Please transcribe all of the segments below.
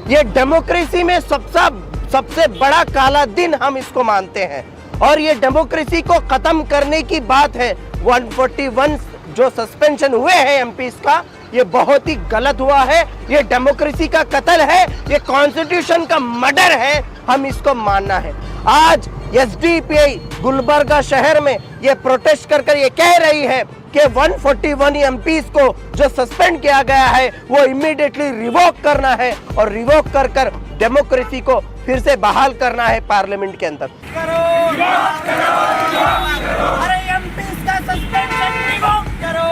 ये डेमोक्रेसी में सबसे बड़ा काला दिन हम इसको मानते हैं और ये डेमोक्रेसी को खत्म करने की बात है। 141 जो सस्पेंशन हुए हैं एमपीज का, ये बहुत ही गलत हुआ है। ये डेमोक्रेसी का कत्ल है, ये कॉन्स्टिट्यूशन का मर्डर है, हम इसको मानना है। आज एसडीपीआई गुलबर्गा शहर में ये प्रोटेस्ट कर ये कह रही है कि 141 एमपीज को जो सस्पेंड किया गया है वो इमीडिएटली रिवोक करना है और रिवोक कर डेमोक्रेसी को फिर से बहाल करना है पार्लियामेंट के अंदर। अरे एमपीज का सस्पेंशन रिवोक करो।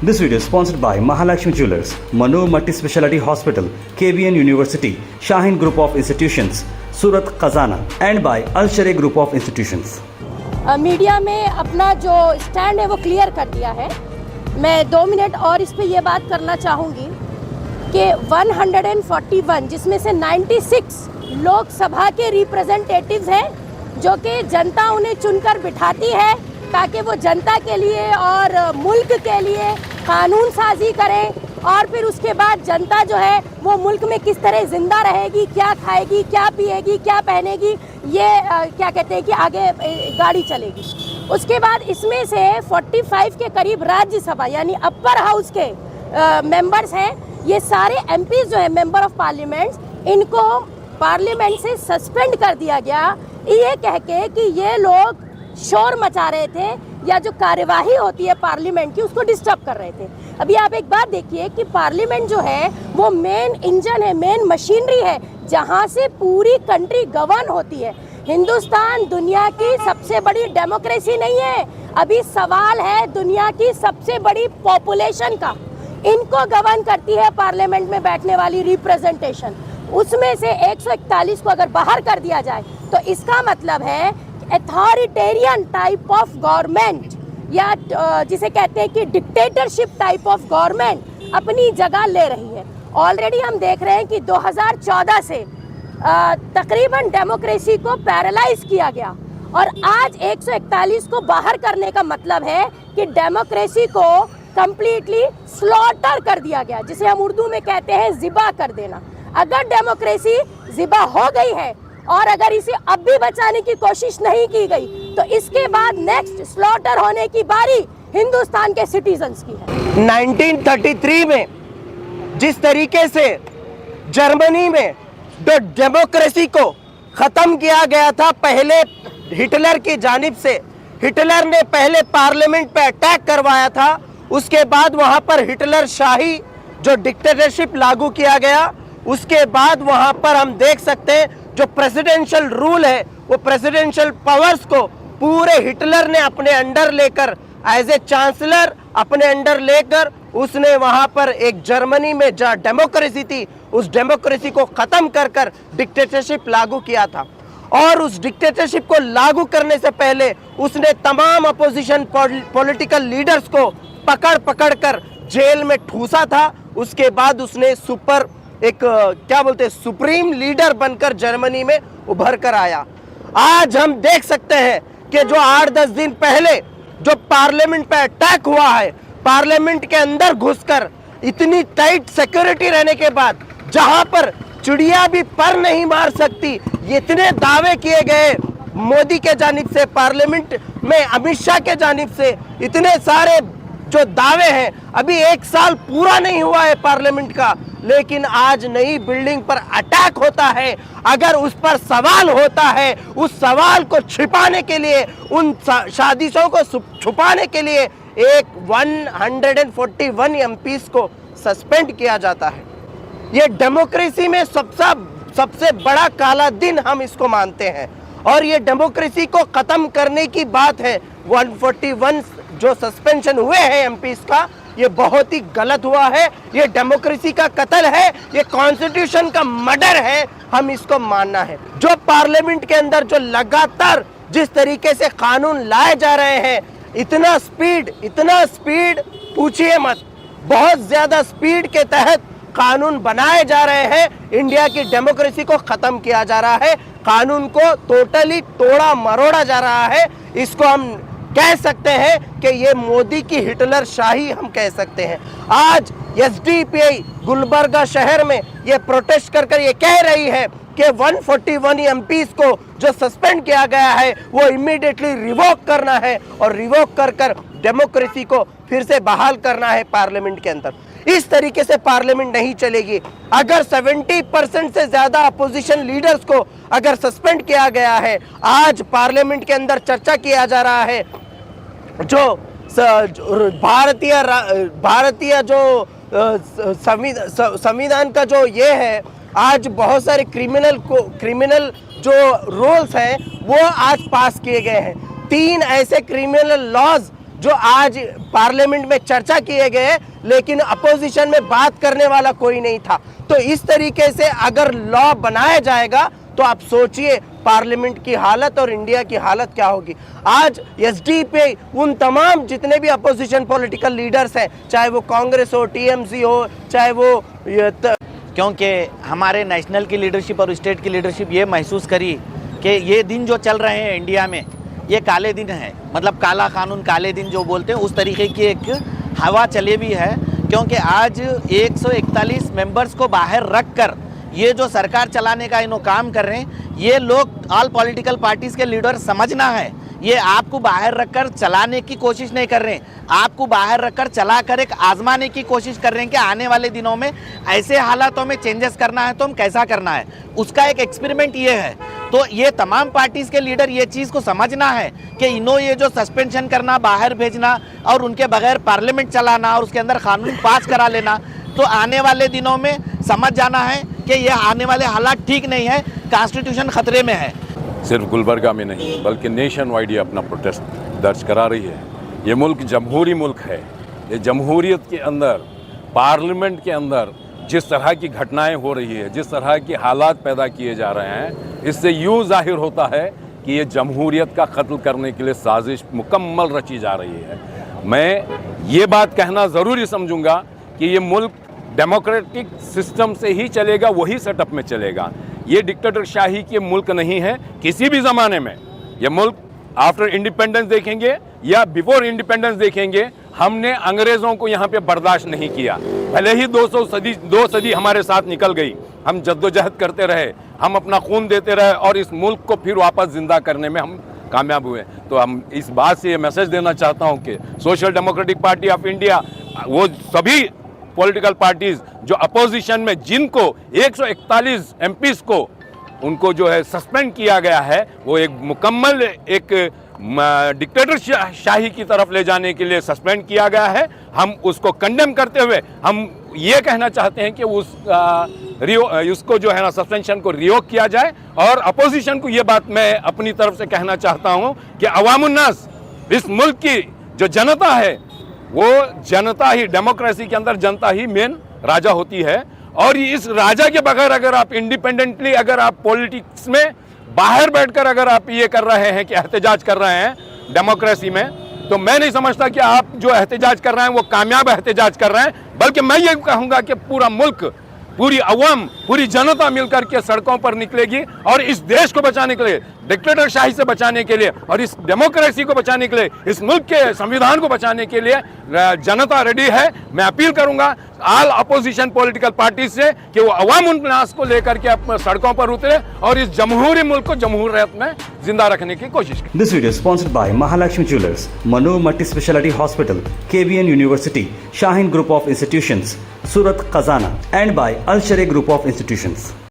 This video is sponsored by Mahalakshmi Jewelers, Manoor Multi Speciality Hospital, KBN University, Shaheen Group of Institutions, Surat Khazana, and by Al Sharia Group of Institutions. Media में अपना जो stand है वो clear कर दिया है। मैं 2 मिनट और इस पे ये बात करना चाहूँगी कि 141 जिसमें से 96 लोकसभा के रिप्रेजेंटेटिव्स हैं जो कि जनता उन्हें चुनकर बिठाती है ताकि वो जनता के लिए और मुल्क के लिए कानून साजी करें और फिर उसके बाद जनता जो है वो मुल्क में किस तरह जिंदा रहेगी, क्या खाएगी, क्या पिएगी, क्या पहनेगी, ये क्या कहते हैं कि आगे गाड़ी चलेगी। उसके बाद इसमें से 45 के करीब राज्यसभा यानी अपर हाउस के मेंबर्स हैं। ये सारे एमपीज जो है मेंबर ऑफ पार्लियामेंट, इनको पार्लियामेंट से सस्पेंड कर दिया गया ये कह के कि ये लोग शोर मचा रहे थे या जो कार्यवाही होती है पार्लियामेंट की उसको डिस्टर्ब कर रहे थे। अभी आप एक बात देखिए कि पार्लियामेंट जो है वो मेन इंजन है, मेन मशीनरी है जहां से पूरी कंट्री गवर्न होती है। हिंदुस्तान दुनिया की सबसे बड़ी डेमोक्रेसी नहीं है, अभी सवाल है दुनिया की सबसे बड़ी पॉपुलेशन का। इनको गवर्न करती है पार्लियामेंट में बैठने वाली रिप्रेजेंटेशन। उसमें से 141 को अगर बाहर कर दिया जाए तो इसका मतलब है अथॉरिटेरियन टाइप ऑफ गवर्नमेंट या जिसे कहते हैं कि डिक्टेटरशिप टाइप ऑफ गवर्नमेंट अपनी जगह ले रही है। ऑलरेडी हम देख रहे हैं कि 2014 से तकरीबन डेमोक्रेसी को पैरालाइज किया गया और आज 141 को बाहर करने का मतलब है कि डेमोक्रेसी को कंप्लीटली स्लॉटर कर दिया गया, जिसे हम उर्दू में कहते हैं ज़िबा कर देना। अगर डेमोक्रेसी ज़िबा हो गई है और अगर इसे अब भी बचाने की कोशिश नहीं की गई तो इसके बाद नेक्स्ट स्लॉटर होने की बारी हिंदुस्तान के सिटीजन्स की है। 1933 में जिस तरीके से जर्मनी में जो डेमोक्रेसी को खत्म किया गया था पहले हिटलर की जानिब से, हिटलर ने पहले पार्लियामेंट पे अटैक करवाया था, उसके बाद वहां पर हिटलर शाही जो डिक्टेटरशिप लागू किया गया, उसके बाद वहां पर हम देख सकते हैं जो प्रेसिडेंशियल रूल है वो प्रेसिडेंशियल पावर्स को पूरे हिटलर ने अपने अंडर लेकर एज ए चांसलर अपने अंडर लेकर उसने वहां पर एक जर्मनी में जहां डेमोक्रेसी थी उस डेमोक्रेसी को खत्म कर डिक्टेटरशिप लागू किया था। और उस डिक्टेटरशिप को लागू करने से पहले उसने तमाम अपोजिशन पॉलिटिकल लीडर्स को पकड़ कर जेल में ठूसा था। उसके बाद उसने सुप्रीम लीडर बनकर जर्मनी में उभर कर आया। आज हम देख सकते हैं कि जो 8-10 दिन पहले जो पार्लियामेंट पे अटैक हुआ है, पार्लियामेंट के अंदर घुसकर इतनी टाइट सिक्योरिटी रहने के बाद जहां पर चिड़िया भी पर नहीं मार सकती, इतने दावे किए गए मोदी के जानिब से, पार्लियामेंट में अमित शाह के जानिब से, इतने सारे जो दावे हैं, अभी 1 साल पूरा नहीं हुआ है पार्लियामेंट का, लेकिन आज नई बिल्डिंग पर अटैक होता है। अगर उस पर सवाल होता है, उस सवाल को छिपाने के लिए, उन साजिशों को छुपाने के लिए एक 141 एमपीज को सस्पेंड किया जाता है। ये डेमोक्रेसी में सबसे बड़ा काला दिन हम इसको मानते हैं और ये डेमोक्रेसी को खत्म करने की बात है। 141 जो सस्पेंशन हुए हैं एमपीज का, ये बहुत ही गलत हुआ है। ये डेमोक्रेसी का कत्ल है, ये कॉन्स्टिट्यूशन का मर्डर है, हम इसको मानना है। जो पार्लियामेंट के अंदर जो लगातार जिस तरीके से कानून लाए जा रहे हैं, इतना स्पीड पूछिए मत, बहुत ज्यादा स्पीड के तहत कानून बनाए जा रहे हैं। इंडिया की डेमोक्रेसी को खत्म किया जा रहा है, कानून को टोटली तोड़ा मरोड़ा जा रहा है। इसको हम कह सकते हैं कि ये मोदी की हिटलर शाही हम कह सकते हैं। आज एसडीपीआई गुलबर्गा शहर में ये प्रोटेस्ट कर ये कह रही है कि 141 एमपीज को जो सस्पेंड किया गया है वो इमीडिएटली रिवोक करना है और रिवोक कर डेमोक्रेसी को फिर से बहाल करना है पार्लियामेंट के अंदर। इस तरीके से पार्लियामेंट नहीं चलेगी। अगर 70% से ज्यादा अपोजिशन लीडर्स को अगर सस्पेंड किया गया है, आज पार्लियामेंट के अंदर चर्चा किया जा रहा है जो भारतीय जो संविधान का जो ये है, आज बहुत सारे क्रिमिनल जो रूल्स हैं वो आज पास किए गए हैं। 3 ऐसे क्रिमिनल लॉज जो आज पार्लियामेंट में चर्चा किए गए, लेकिन अपोजिशन में बात करने वाला कोई नहीं था। तो इस तरीके से अगर लॉ बनाया जाएगा तो आप सोचिए पार्लियामेंट की हालत और इंडिया की हालत क्या होगी। आज एसडीपीआई उन तमाम जितने भी अपोजिशन पॉलिटिकल लीडर्स हैं, चाहे वो कांग्रेस हो, टीएमसी हो, चाहे वो क्योंकि हमारे नेशनल की लीडरशिप और स्टेट की लीडरशिप ये महसूस करी कि ये दिन जो चल रहे हैं इंडिया में ये काले दिन है, मतलब काला कानून काले दिन जो बोलते हैं उस तरीके की एक हवा चली हुई है। क्योंकि आज 141 मेंबर्स को बाहर रख कर ये जो सरकार चलाने का इन्हों काम कर रहे हैं, ये लोग ऑल पॉलिटिकल पार्टीज़ के लीडर समझना है। ये आपको बाहर रखकर चलाने की कोशिश नहीं कर रहे हैं, आपको बाहर रखकर चलाकर एक आजमाने की कोशिश कर रहे हैं कि आने वाले दिनों में ऐसे हालातों में चेंजेस करना है तो हम कैसा करना है, उसका एक एक्सपेरिमेंट ये है। तो ये तमाम पार्टीज़ के लीडर ये चीज़ को समझना है कि इन्हों ये जो सस्पेंशन करना, बाहर भेजना और उनके बगैर पार्लियामेंट चलाना और उसके अंदर कानून पास करा लेना, तो आने वाले दिनों में समझ जाना है कि ये आने वाले हालात ठीक नहीं है, कॉन्स्टिट्यूशन खतरे में है। सिर्फ गुलबर्गा में नहीं बल्कि नेशन वाइड ये अपना प्रोटेस्ट दर्ज करा रही है। ये मुल्क जमहूरी मुल्क है। ये जमहूरियत के अंदर, पार्लियामेंट के अंदर जिस तरह की घटनाएं हो रही है, जिस तरह के हालात पैदा किए जा रहे हैं, इससे यूँ जाहिर होता है कि ये जमहूरियत का कत्ल करने के लिए साजिश मुकम्मल रची जा रही है। मैं ये बात कहना ज़रूरी समझूंगा कि ये मुल्क डेमोक्रेटिक सिस्टम से ही चलेगा, वही सेटअप में चलेगा। ये डिक्टेटर शाही के मुल्क नहीं है किसी भी ज़माने में। ये मुल्क आफ्टर इंडिपेंडेंस देखेंगे या बिफोर इंडिपेंडेंस देखेंगे, हमने अंग्रेज़ों को यहाँ पे बर्दाश्त नहीं किया। भले ही 2 सदी हमारे साथ निकल गई, हम जद्दोजहद करते रहे, हम अपना खून देते रहे और इस मुल्क को फिर वापस जिंदा करने में हम कामयाब हुए। तो हम इस बात से ये मैसेज देना चाहता हूँ कि social democratic party of India, वो सभी पॉलिटिकल पार्टीज जो अपोजिशन में, जिनको 141 एमपीज को उनको जो है सस्पेंड किया गया है, वो एक मुकम्मल एक डिक्टेटर शाही की तरफ ले जाने के लिए सस्पेंड किया गया है। हम उसको कंडेम करते हुए हम ये कहना चाहते हैं कि उसको जो है ना सस्पेंशन को रिवोक किया जाए। और अपोजिशन को ये बात मैं अपनी तरफ से कहना चाहता हूँ कि अवामुन्नास, इस मुल्क की जो जनता है, वो जनता ही, डेमोक्रेसी के अंदर जनता ही मेन राजा होती है। और इस राजा के बगैर अगर आप इंडिपेंडेंटली, अगर आप पॉलिटिक्स में बाहर बैठकर अगर आप ये कर रहे हैं कि एहतजाज कर रहे हैं डेमोक्रेसी में, तो मैं नहीं समझता कि आप जो एहतजाज कर रहे हैं वो कामयाब एहतजाज कर रहे हैं। बल्कि मैं ये कहूँगा कि पूरा मुल्क, पूरी अवाम, पूरी जनता मिलकर के सड़कों पर निकलेगी और इस देश को बचाने के लिए, डिक्टेटर शाही से बचाने के लिए और इस डेमोक्रेसी को बचाने के लिए, इस मुल्क के संविधान को बचाने के लिए जनता रेडी है। मैं अपील करूंगा ऑल अपोजिशन पॉलिटिकल पार्टी से कि वो अवाम उन्नास को लेकर के अपने सड़कों पर उतरे और इस जमहूरी मुल्क को जमहूरियत में जिंदा रखने की कोशिश करें। This video is sponsored by Mahalakshmi Jewelers, Manu Multi-Speciality Hospital, KBN University, Shaheen Group of Institutions, Surat Khazana, and by Al Sharia Group of Institutions.